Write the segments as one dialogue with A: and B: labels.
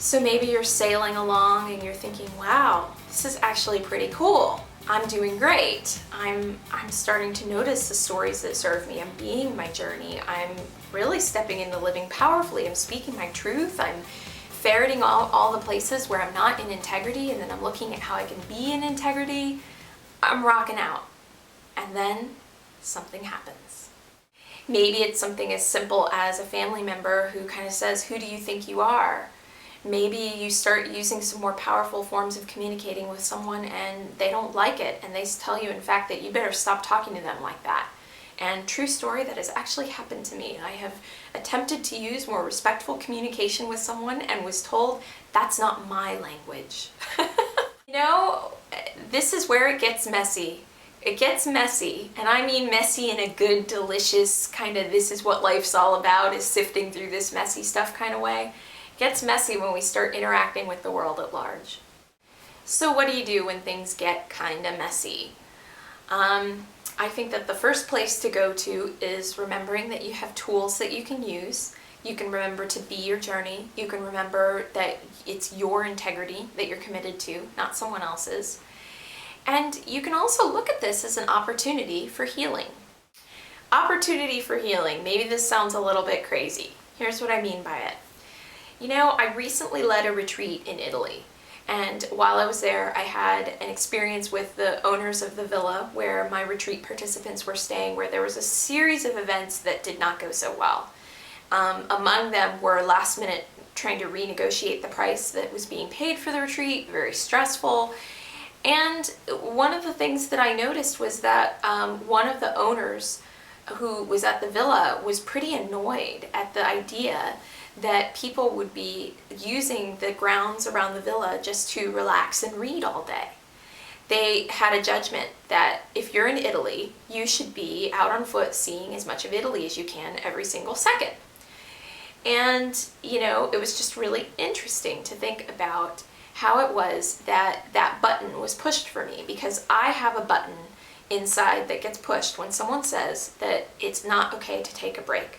A: So maybe you're sailing along and you're thinking, wow, this is actually pretty cool. I'm doing great. I'm starting to notice the stories that serve me. I'm being my journey. I'm really stepping into living powerfully. I'm speaking my truth. I'm ferreting all the places where I'm not in integrity, and then I'm looking at how I can be in integrity. I'm rocking out. And then something happens. Maybe it's something as simple as a family member who kind of says, "Who do you think you are?" Maybe you start using some more powerful forms of communicating with someone and they don't like it, and they tell you, in fact, that you better stop talking to them like that. And true story, that has actually happened to me. I have attempted to use more respectful communication with someone and was told that's not my language. You know, this is where it gets messy. It gets messy, and I mean messy in a good, delicious kind of this is what life's all about, is sifting through this messy stuff kind of way. It gets messy when we start interacting with the world at large. So what do you do when things get kind of messy? I think that the first place to go to is remembering that you have tools that you can use. You can remember to be your journey. You can remember that it's your integrity that you're committed to, not someone else's. And you can also look at this as an opportunity for healing. Opportunity for healing. Maybe this sounds a little bit crazy. Here's what I mean by it. You know, I recently led a retreat in Italy. And while I was there, I had an experience with the owners of the villa where my retreat participants were staying, where there was a series of events that did not go so well. Among them were last minute trying to renegotiate the price that was being paid for the retreat, very stressful. And one of the things that I noticed was that one of the owners who was at the villa was pretty annoyed at the idea that people would be using the grounds around the villa just to relax and read all day. They had a judgment that if you're in Italy, you should be out on foot seeing as much of Italy as you can every single second. And, you know, it was just really interesting to think about how it was that that button was pushed for me, because I have a button inside that gets pushed when someone says that it's not okay to take a break,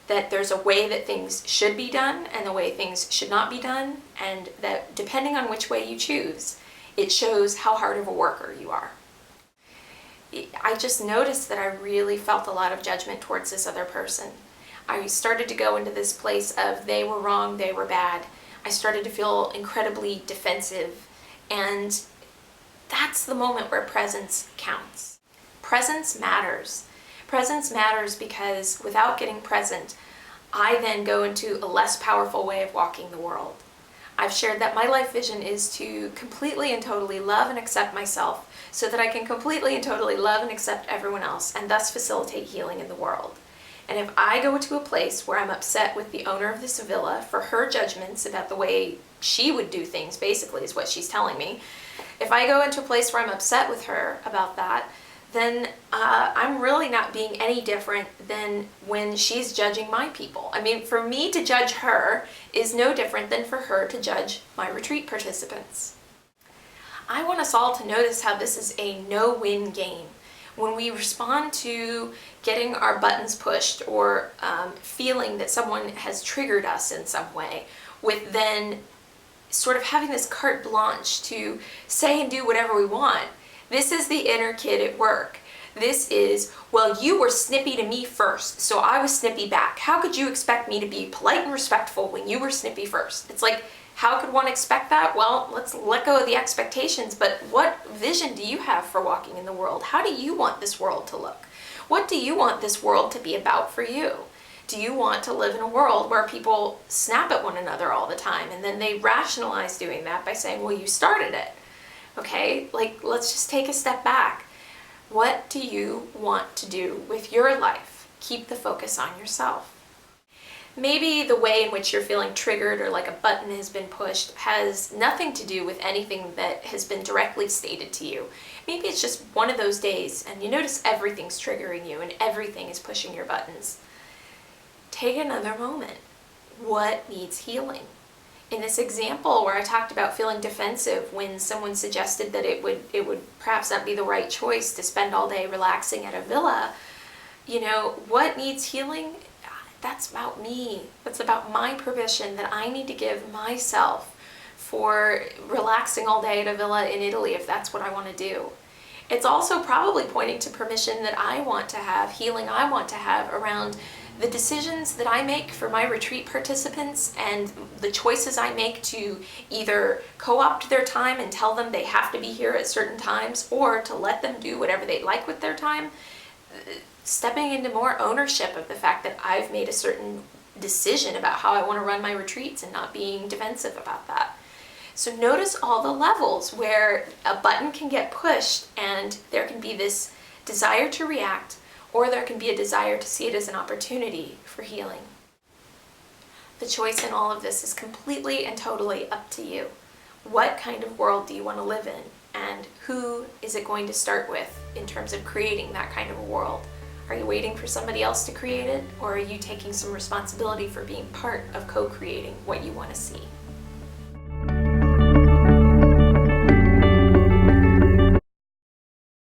A: that there's a way that things should be done and the way things should not be done, and that depending on which way you choose, it shows how hard of a worker you are. I just noticed that I really felt a lot of judgment towards this other person. I started to go into this place of they were wrong, they were bad. I started to feel incredibly defensive, and that's the moment where presence counts. Presence matters. Presence matters because without getting present, I then go into a less powerful way of walking the world. I've shared that my life vision is to completely and totally love and accept myself so that I can completely and totally love and accept everyone else and thus facilitate healing in the world. And if I go to a place where I'm upset with the owner of this villa for her judgments about the way she would do things, basically is what she's telling me, if I go into a place where I'm upset with her about that, then I'm really not being any different than when she's judging my people. I mean, for me to judge her is no different than for her to judge my retreat participants. I want us all to notice how this is a no-win game. When we respond to getting our buttons pushed or feeling that someone has triggered us in some way, with then sort of having this carte blanche to say and do whatever we want, this is the inner kid at work. This is, well, you were snippy to me first, so I was snippy back. How could you expect me to be polite and respectful when you were snippy first? It's like, how could one expect that? Well, let's let go of the expectations, but what vision do you have for walking in the world? How do you want this world to look? What do you want this world to be about for you? Do you want to live in a world where people snap at one another all the time and then they rationalize doing that by saying, well, you started it? Okay, like, let's just take a step back. What do you want to do with your life? Keep the focus on yourself. Maybe the way in which you're feeling triggered or like a button has been pushed has nothing to do with anything that has been directly stated to you. Maybe it's just one of those days and you notice everything's triggering you and everything is pushing your buttons. Take another moment. What needs healing? In this example where I talked about feeling defensive when someone suggested that it would perhaps not be the right choice to spend all day relaxing at a villa, you know, what needs healing? That's about me. That's about my permission that I need to give myself for relaxing all day at a villa in Italy if that's what I want to do. It's also probably pointing to permission that I want to have, healing I want to have around the decisions that I make for my retreat participants and the choices I make to either co-opt their time and tell them they have to be here at certain times, or to let them do whatever they like with their time. Stepping into more ownership of the fact that I've made a certain decision about how I want to run my retreats and not being defensive about that. So notice all the levels where a button can get pushed and there can be this desire to react, or there can be a desire to see it as an opportunity for healing. The choice in all of this is completely and totally up to you. What kind of world do you want to live in? And who is it going to start with in terms of creating that kind of a world? Are you waiting for somebody else to create it, or are you taking some responsibility for being part of co-creating what you want to see?